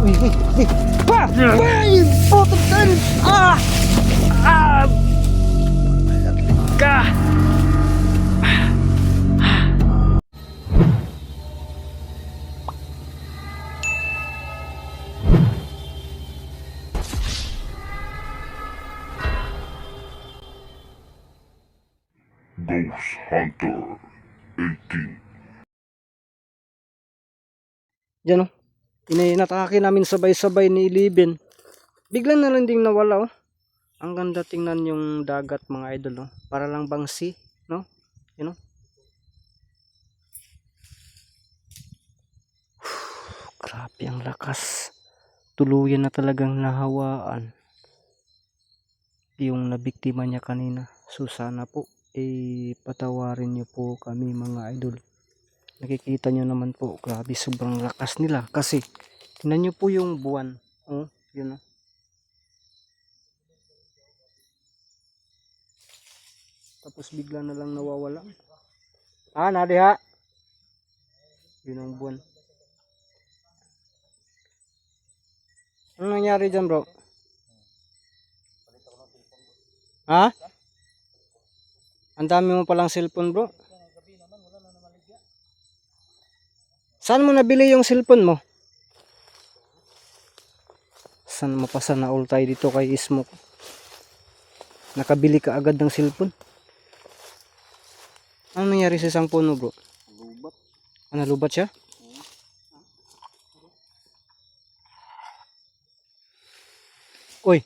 Uy, uy, uy. Pa! Uy! Putang kan! Ah! Ah! Ka! Ghost Hunter 18. Diyan oh. Inatake namin sabay-sabay ni Ilibin. Bigla na lang ding nawala oh. Ang ganda tingnan yung dagat mga idol oh. Para lang bang sea, no? You know? Grabe ang lakas. Tuluyan na talagang nahawaan yung nabiktima niya kanina. So sana po patawarin niyo po kami mga idol. Nakikita nyo naman po, grabe sobrang lakas nila kasi tingnan nyo po yung buwan. Oh, yun oh. Tapos bigla na lang nawawala. Ah, nadiha. Yun ang buwan. Ano nangyari dyan bro? Ha? Ang dami mo palang cellphone bro. Saan mo nabili yung cellphone mo? Saan mo pa sana all tayo dito kay Smoke? Nakabili ka agad ng cellphone? Ano nangyari sa isang phone mo bro? Lubat. Ah, nalubat siya? Uy.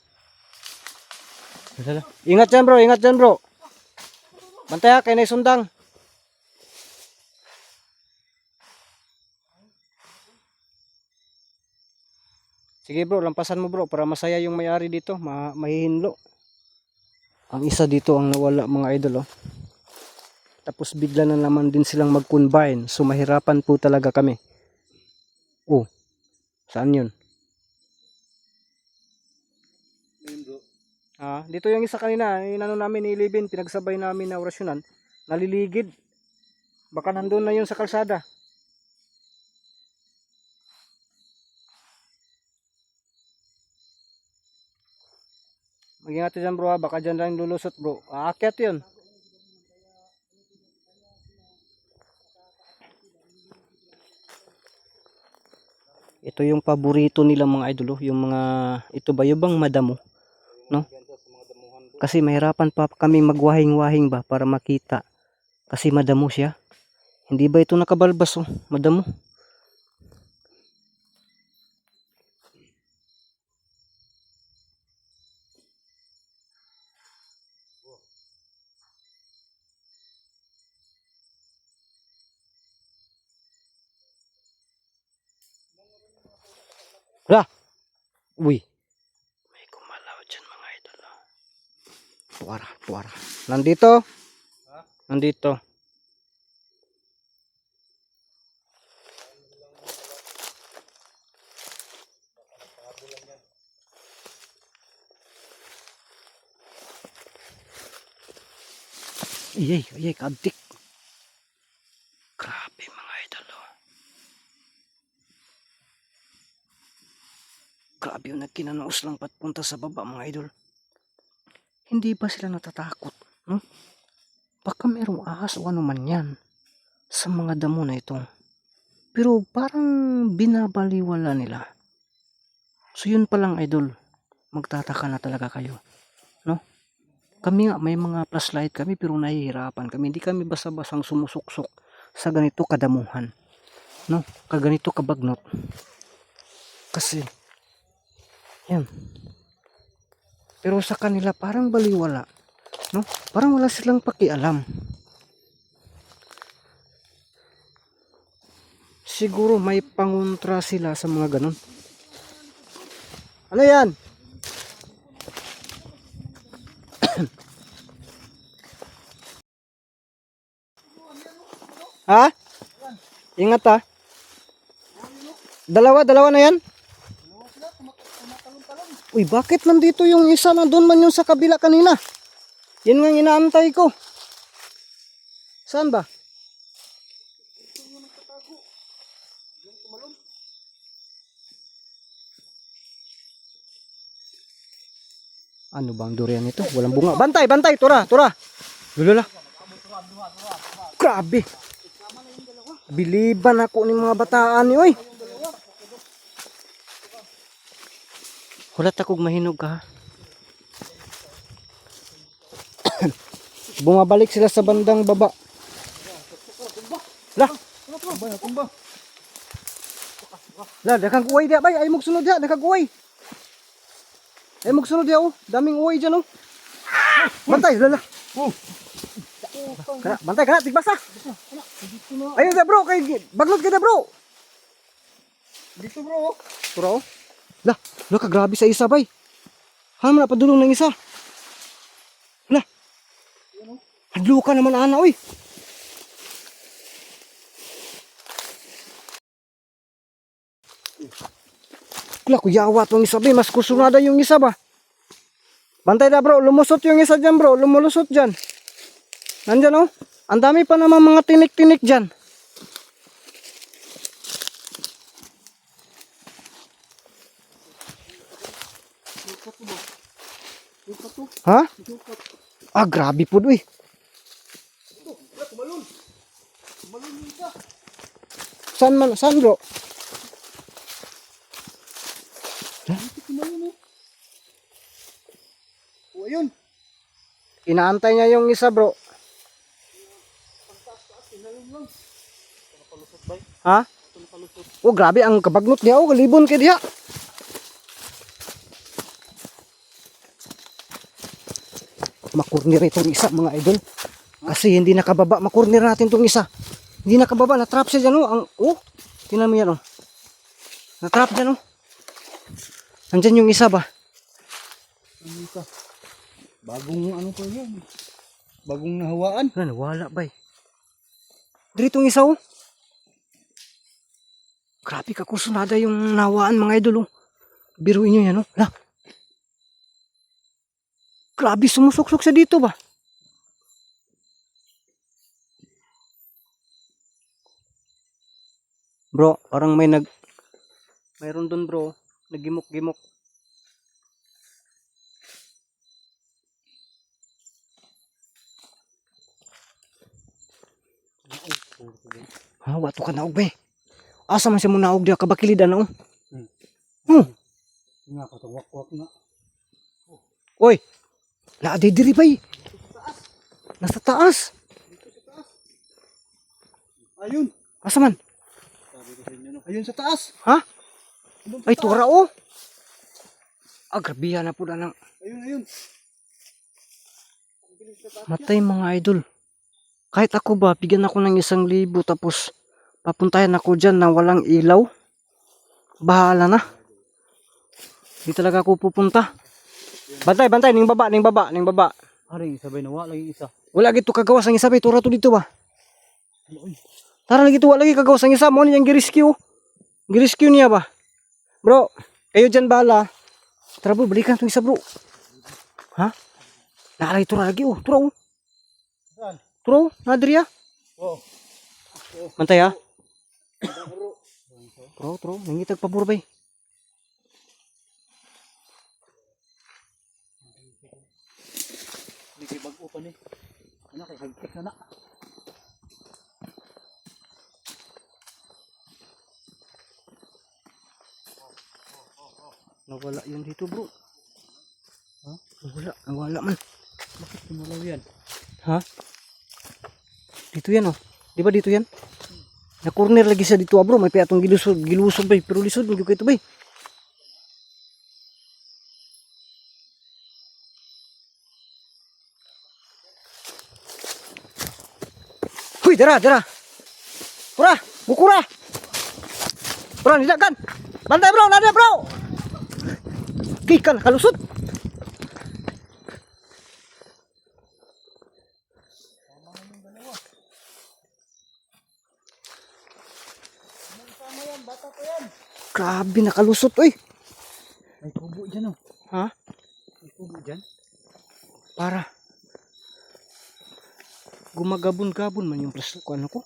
Ingat dyan bro, ingat dyan bro. Bantay ha, kay na sundang. Sige bro, lampasan mo bro para masaya yung may-ari dito, mahihinlo. Ang isa dito ang nawala mga idol oh. Tapos bigla na naman din silang mag-combine. So mahirapan po talaga kami. Oh, saan yun? Ah, dito yung isa kanina, inano namin ni Ilibin, pinagsabay namin na orasyonan, naliligid. Baka nandun na yun sa kalsada. Mag-ingat dyan bro ha, baka dyan lang lulusot bro. Aakyat yun. Ito yung paborito nila mga idol oh, yung mga, ito ba yung bang madamo? No? Kasi mahirapan pa kami magwahing-wahing ba para makita. Kasi madamo siya. Hindi ba ito nakabalbas oh, madamo? Lah! Uy! May kumalaw dyan mga idol. Puwara, puwara. Nandito? Nandito. Iyay, iyay, kabtik. Grabe mga idol oh. Grabe yung nagkinanaos lang patpunta sa baba mga idol. Hindi ba sila natatakot? No? Baka merong ahas o ano man yan sa mga damo na ito. Pero parang binabaliwala nila. So yun palang idol. Magtataka na talaga kayo. No? Kami nga may mga flashlight kami pero nahihirapan kami. Hindi kami basta-basang sumusuksok sa ganito kadamuhan. No? Kaganito kabagnot. Kasi yan. Pero sa kanila parang baliwala. No? Parang wala silang pakialam. Siguro may pangontra sila sa mga ganon. Ano yan? Ha? Ingat ha. Dalawa na yan? Uy, bakit nandito yung isa? Nandun man yung sa kabila kanina. Yan nga inaantay ko. Saan ba? Ano bang durian ito? Walang bunga. Bantay, bantay, tura, tura. Lulula. Grabe. Biliban ako ni mga bataan ni oy. Hulat akong mahinog ka. Bumabalik sila sa bandang baba. Lah. Lah, dakang kuway dia bay, ay mog sunod dia, dakang kuway. Ay mog sunod dia oh, daming uway diyan oh. Bantay, lala. Kana, bantay kana, tigbasa. Ayun da bro, kay baglot ka da bro. Dito bro. Turo. Lah, ka grabe sa isa bay. Haman na padulong ng isa. Lah. Hadlo ka naman ana oy. Kula ko yawa tong isa bay, mas kusunada yung isa ba. Bantay da bro, lumusot yung isa dyan bro, lumulusot dyan. Nandyan oh, ang dami pa naman mga tinik-tinik dyan. Ha? Ah, grabe po uy. Saan bro? O ayun. Inaantay niya yung isa bro. Ha? Oh grabe ang kabagnot niya oh, kalibon kay diha. Makurnir itong isa mga idol. Kasi hindi nakababa, makurnir natin itong isa. Hindi nakababa, na-trap siya dyan oh. Tingnan mo yan oh. Na-trap dyan oh. Nandyan yung isa ba? Ano ka? Bagong ano ko yan. Bagong nahawaan. Wala, wala ba eh. Dito yung isa oh. Grabe ka kusunada yung nawaan mga idol oh. Biruin nyo yan oh. Hala. Grabe sumusuksok sa dito ba? Bro, parang mayroon dun bro. Nagimok-gimok. Ha, wato ka naog ba eh. Asa man siya mo naog diya kabakilidan na oh. Nga katawak-wak na. Oy. Laaday diri ba eh. Nasa taas. Ayun. Asa man? Ayun sa taas. Ha? Ay tura oh. Ah, grabihan na po na ng Ayun. matay mga idol. Kahit ako ba, bigyan ako ng 1,000 tapos papuntayan ako dyan na walang ilaw. Bahala na. Di talaga ako pupunta. Bantay, ning baba. Aring sabay na wala yung isa. Wala gito kagawas ang isa ba, tura to dito ba? Tara lagi to, wala lagi kagawas ang isa mo niyang gi-rescue. Gi-rescue niya ba? Bro, kayo dyan bahala. Tara bro, balikan itong isa bro. Ha? Naalay tura lagi oh, tura oh. Saan? Tura oh, nadri ah. Oo. Bantay ah. Turo, nangitag pabor ba eh. Hindi kayo bago pa ni. Ano kay hagkit na na. Nawala yun dito bro. Ha? Nawala man. Bakit sumulaw yan? Ha? Dito yan oh. Di ba dito yan? Na corner lagi sa dito ah bro. May piatong gilusog ba eh. Pero lisod mo ito ba eh. Huy, dara. Pura, bukura. Pura, nilagan. Bantay bro, nada bro. Kikan, kalusot. Grabe, nakalusot oy. May kubo dyan oh. Ha? May kubo dyan. Para gumagabon-gabon man yung plastic ko ano ko.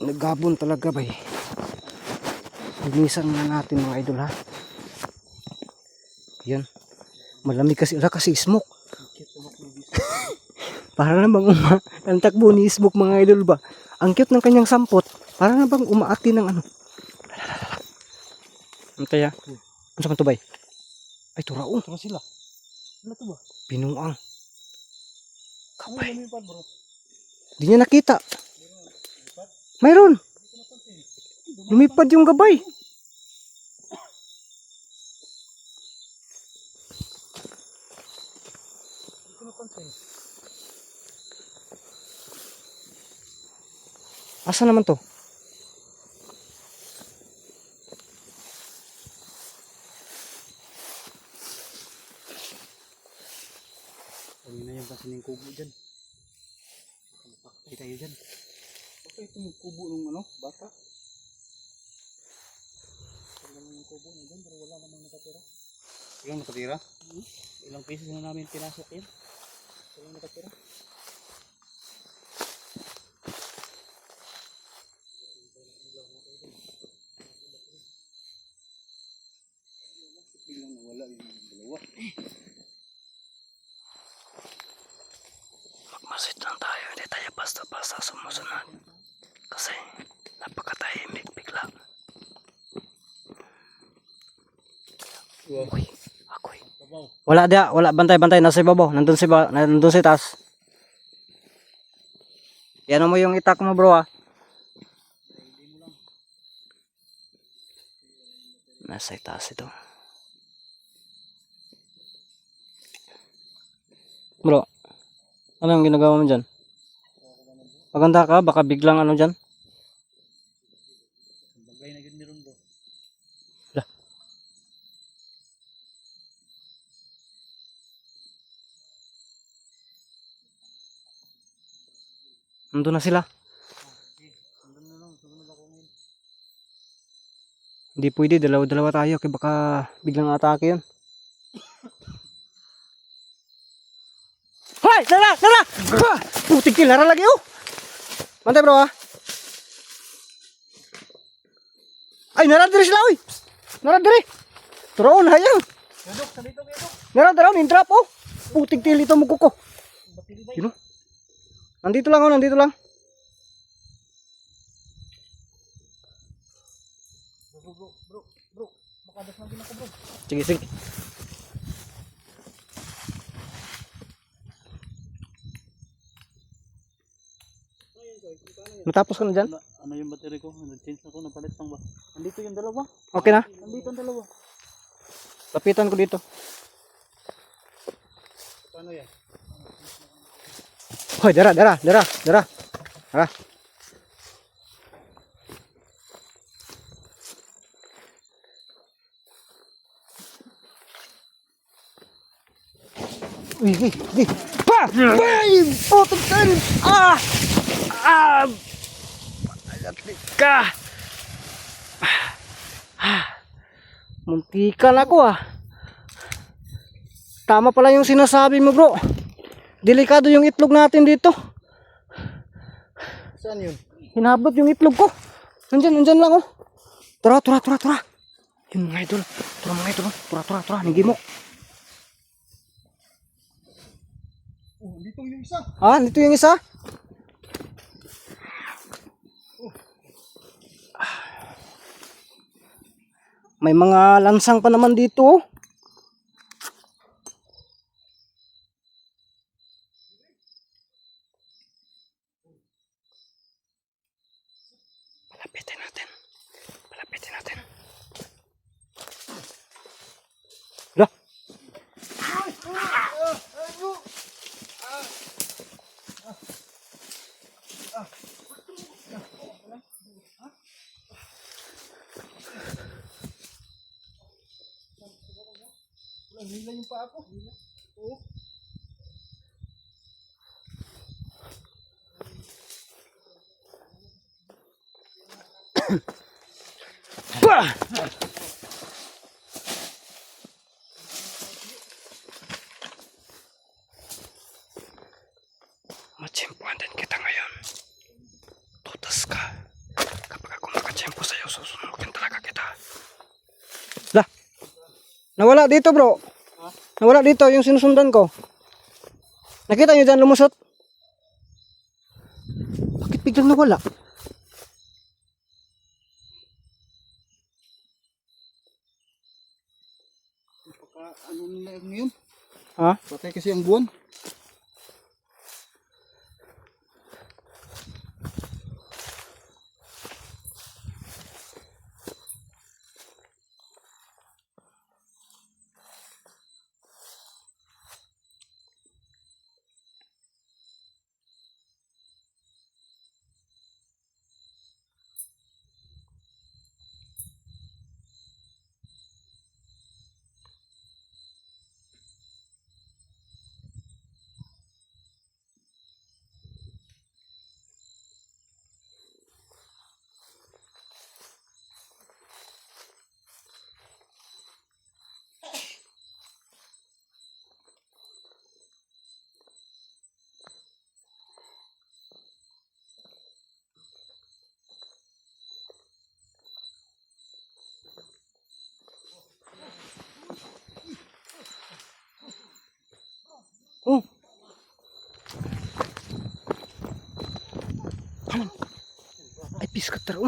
Nagabon talaga bay. Linisan na natin mga idol ha. Yan. Malamig kasi smoke. Para na bang ang takbo ni smoke mga idol ba? Ang cute ng kanyang sampot. Para na bang umaati ng ano. Ano kaya? Ano sa man to bay? Ay turao. Tara sila. Ano to ba? Pinuang. Ano Kapay. yung lumipad bro? Di niya nakita. Mayroon. Lumipad yung gabay. Hindi ko napansin. Asa naman to? Huwag na yung kasi ng kubo dyan. Makapakitay tayo dyan. Baka ito yung kubo ng ano, bata. Wala naman yung kubo na dyan, pero wala namang nakatira. Ilang nakatira? Ilang beses na namin pinasok yan. Walang nakatira. Biglang nawala yung dalawa. Magmasid lang tayo. Hindi tayo basta-basta sumusunod. Kasi napakatahimik bigla. Wow. Ako'y. Tabaw. Wala dia. Wala. Bantay-bantay. Nasa ibabaw. Nandun si taas. Yan mo yung itak mo bro ah. Nasa itaas ito. Bro, ano yung ginagawa mo dyan? Maganda ka, baka biglang ano dyan? Bagay na yun meron bro. Lah. Nandun na sila. Sandun na lang, sumunod ako ngayon. Hindi pwede, dalawa-dalawa tayo. Kaya baka biglang atake yun. Hoy! Tara! Tara! Putik kilara lagi oh! Mantay bro ah! Ay! Naradiri sila oy! Naradiri! Turoon hayang! Yadok, salito yadok. Naradaroon, in-drop oh! Putik tilito mo kuko! Batili ba? Yun oh! Nandito lang oh, nandito lang! Bro. Makadas na din ako bro. Sige, sige. Matapos ka na dyan? Ano yung battery ko? Nag-change ako, napalit pang ba? Nandito yung dalawa. Okay na? Nandito ang dalawa. Lapitan ko dito. Paano yan? Hoy, dara. Dara. Di. Pa! Ay! Putok ka! Ah! Ah! Palatik ka! Muntikan ako ah. Tama pala yung sinasabi mo bro. Delikado yung itlog natin dito. Saan yun? Hinabot yung itlog ko. Nandyan lang oh. Tara. Yun mga idol. Tara. Nigi mo. Oh, dito yung isa. Ah, dito yung isa. May mga lansang pa naman dito oh. Palapitin natin. Lah. Hila yung pa ako. Oo. Bah! Matsimpuan din kita ngayon. Tutas ka. Susunugin talaga kita. Lah. Nawala dito, bro. Nawala dito yung sinusundan ko. Nakita niyo dyan lumusot? Bakit biglang nawala? Ano nila yun? Ha? Patay kasi ang buwan. Oh. Kaman. Ay, piskat taro.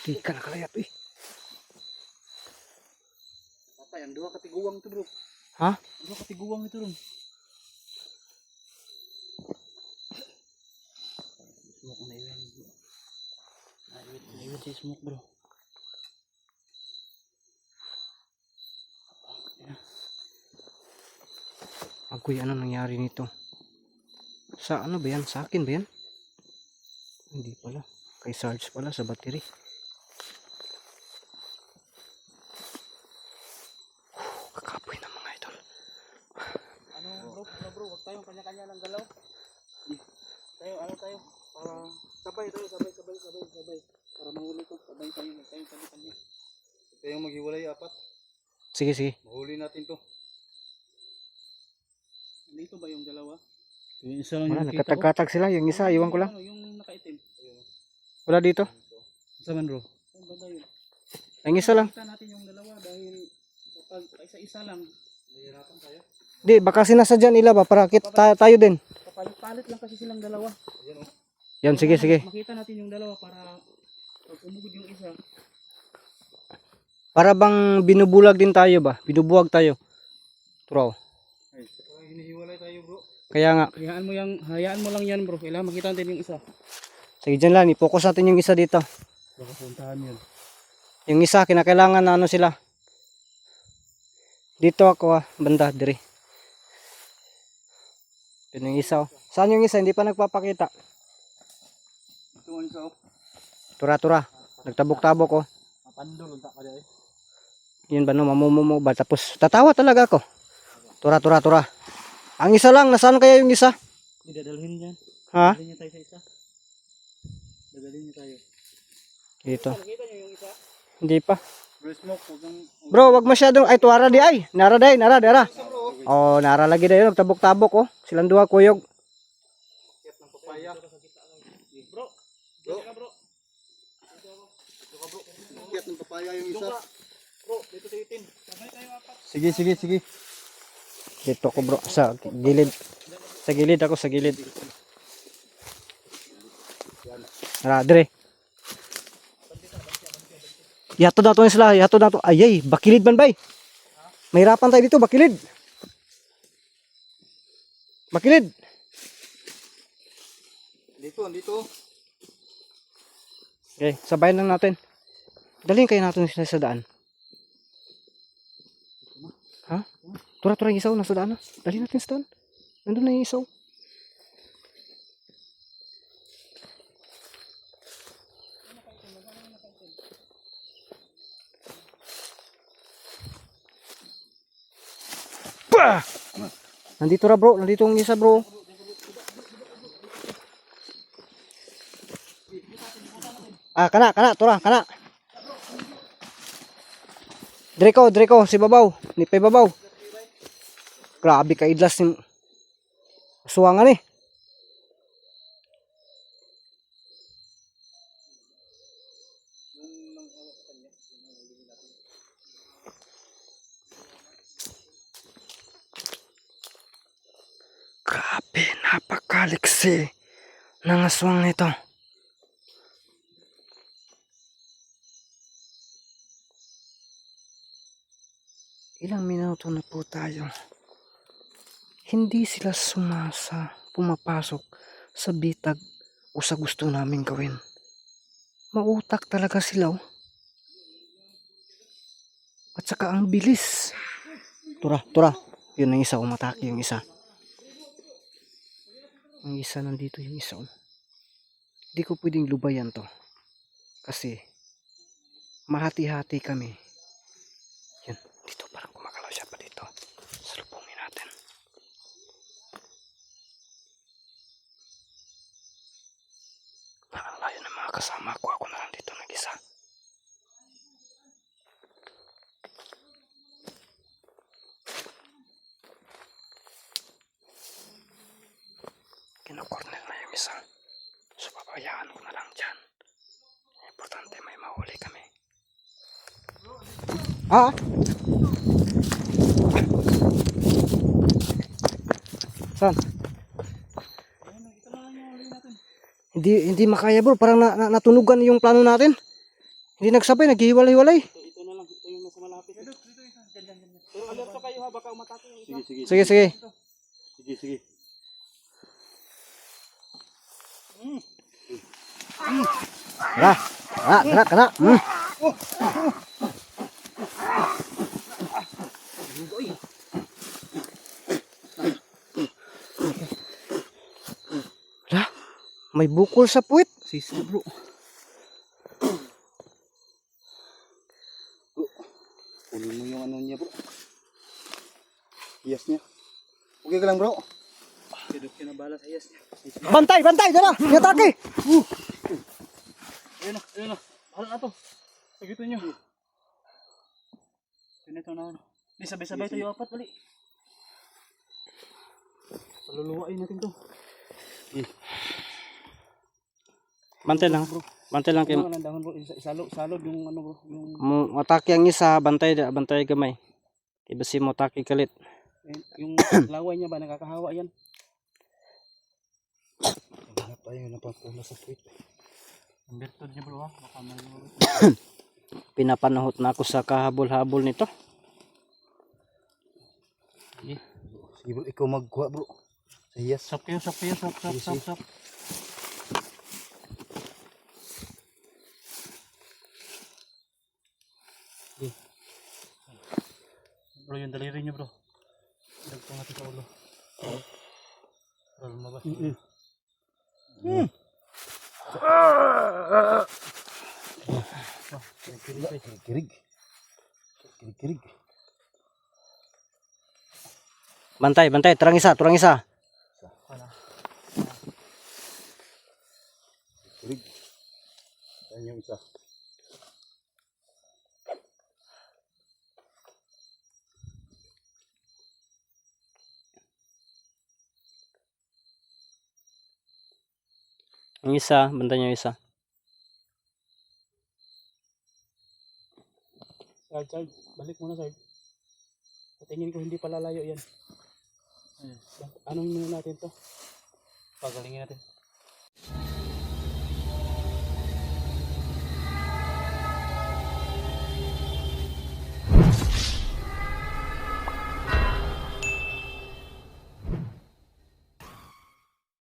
Di ka nakalayat eh. Patay, ang dua katiguang ito bro. Ha? Ang dua katiguang ito bro. Smoke na yun bro. Naiwit si smoke bro. Agoy, ano nangyari nito? Sa ano ba yan? Sa akin ba yan? Hindi pala. Kay Sarge pala sa battery. Kakapoy na mga idol. Ano bro, wag tayong kanya-kanya ng galaw. Tayo, tayo. Para sabay. Para mahuli ko, sabay tayo, kanya. Tayo maghiwalay apat. Sige. Mahuli natin to. Dito ba yung dalawa? Yung isa lang Wala, yung kita ko. nagkatag-katag sila. Yung isa, iwan ko lang. Yung nakaitim. Wala dito. Isa man bro. Ang banda yun. Yung isa lang. Kita natin yung dalawa dahil kapag isa-isa lang, mahirapan tayo. Di, baka sinasadya nila ba para tayo din. Papalit lang kasi silang dalawa. Yan, sige. Makita natin yung dalawa para pag umugod yung isa. Para bang binubulag din tayo ba? Binubuwag tayo. Turo. Ay, hinihiwalay tayo bro. Kaya nga. Hayaan mo lang yan bro. Kailangan makita natin yung isa. Sige, dyan lang. I-focus natin yung isa dito. Baka puntahan yun. Yung isa, kinakailangan na ano sila. Dito ako banda, diri. Yun yung isa. Saan yung isa? Hindi pa nagpapakita. Ito ang isa oh. Tura. Nagtabok-tabok oh. Mapandol. Unta ka dyan eh. Yun ba no, mamumumo ba? Tapos tatawa talaga ako. Tura. Ang isa lang, nasaan kaya yung isa? Dadalhin yan. Ha? Dadalhin niya tayo sa isa. Dadalhin niya tayo. Dito. Nakita niyo yung isa? Hindi pa. Bro, smoke. Bro, wag masyadong ay tuwara di ay. Nara dara. Oh, nara lagi dayo nagtabok-tabok oh. Silang duha kuyog. Kiyat ng papaya. Bro. Bro. Kiyat ng papaya yung isa. Bro, dito tayo tin. Sabay tayo apat. Sige. Dito ko bro sa gilid. Sa gilid ako sa gilid. Nara dire. Yato na to sila, yato na to. Ayay, bakilid man bay. Mahirapan tayo dito, bakilid. Dito. Okay, sabayan lang natin. Dalhin kayo natin sila sa daan. Ha? Tura yung isaw, nasa daan na. Dalhin natin sa daan. Nandun na yung isaw. Bah! Nandito ra bro, nandito ang isa bro. Kana, kana. Dreko, si babaw, ni pay babaw. Grabe ka idlas ni suwangan eh. Napakataliksi ng aswang nito. Ilang minuto na po tayo. Hindi sila pumapasok sa bitag o sa gusto namin gawin. Mautak talaga sila oh. At saka ang bilis. Tura. Yun ang isa, umatake yung isa. Yung isa nandito yung isa oh. Hindi ko pwedeng lubayan to. Kasi mahati-hati kami. Yun, dito parang kumakalaw siya pa dito. Salubungin natin. Ang layo ng mga kasama ko. Ako na lang dito nag-isa. Kinakornel na yung isa. So pabayaan ko na lang dyan. Importante may mahuli kami. Saan? Ito na lang yung huli natin. Hindi makaya bro, parang natunugan yung plano natin. Hindi nagsabay, naghihiwalay-hiwalay. Ito na lang, ito yung nasa malapit. Dito isa. Dyan. Pero alerto kayo ha, baka umatake yung isa. Sige. Kena. May bukol sa puwit. Sisi bro. Kunin mo yung ano niya bro. Yes niya. Okay ka lang bro. Sidok kinabala sa yes niya. Bantay, dala. Inatake. Ayun na. Mahal na to. Pagito nyo. Ganito na ano. Di sabay-sabay tayo apat bali. Paluluwain natin to. Bantay lang kayo. Ano ang dahon bro? Isalod yung ano bro. Yung Mo atake ang isa, bantay gamay. Iba si mo atake kalit. yung laway niya ba nakakahawa yan? Hanap tayo napapula sa puwit. Ang bertod niya bro ha. Baka may Pinapanahot na ako sa kahabol-habol nito. sige bro, ikaw magkuha bro. Yes. Sap. Bro, yung daliri niyo bro. Dagpong natin sa ulo. Bro, lumabas. Kirig. Bantay, turang isa. Kirig. Ayan yung isa. Yung isa, bantay niyo yung isa. Sard. Balik muna Sard. Patingin ko hindi pala layo yan. Anong muna natin to? Pagalingin natin.